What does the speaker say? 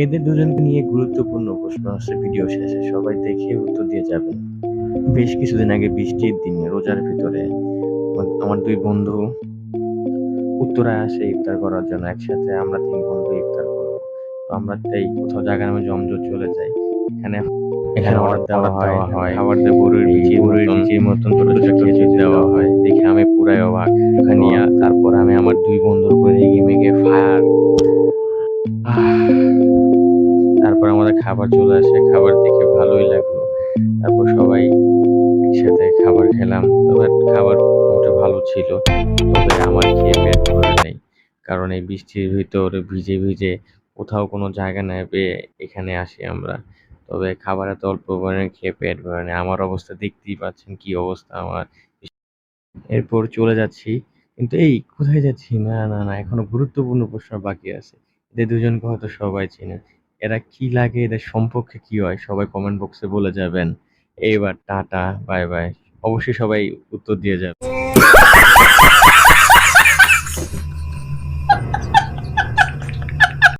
এদের দুজনকে নিয়ে গুরুত্বপূর্ণ প্রশ্ন আসছে ভিডিও শেষে, সবাই দেখে উত্তর দিয়ে যাবেন। বেশ কিছুদিন আগে বৃষ্টির দিনে রোজার ভিতরে আমার দুই বন্ধু উত্তরায় আসে ইফতার করার জন্য। একসাথে আমরা তিন বন্ধু ইফতার করবো। তো আমরা তাই কোথাও জায়গা নামে জমজট চলে যাই। এখানে এখানে অর্ডার দেওয়া হয়, খাবার দিয়ে গরুর বিচির মতন ছোট ছোট খেজুর দেওয়া হয়। দেখে আমি পুরাই অবাক। তারপর আমি আমার দুই বন্ধুর উপর রেগে মেগে ফায়ার। তারপর আমাদের খাবার চলে আসে, খাবার দেখে ভালোই লাগলো। তারপর সবাই একসাথে খাবার খেলাম। তবে খাবার মোটামুটি ভালো ছিল, তবে আমার খেয়ে পেট ভরে নাই। কারণ এই বৃষ্টির ভিতরে ভিজে ভিজে কোথাও কোনো জায়গা না পেয়ে এখানে আসি আমরা। তবে খাবার এত অল্প পরিমাণে খেয়ে পেট ভরে নাই। আমার অবস্থা দেখতেই পাচ্ছেন কি অবস্থা আমার। এরপর চলে যাচ্ছি, কিন্তু এই কোথায় যাচ্ছি? না না না, এখনো গুরুত্বপূর্ণ প্রশ্ন বাকি আছে। এদের দুজনকে হয়তো সবাই চেনেন। এরা কি লাগে, এদের সম্পর্কে কি হয়, সবাই কমেন্ট বক্সে বলে যাবেন। এইবার টাটা, বাই বাই। অবশ্যই সবাই উত্তর দিয়ে যাবে।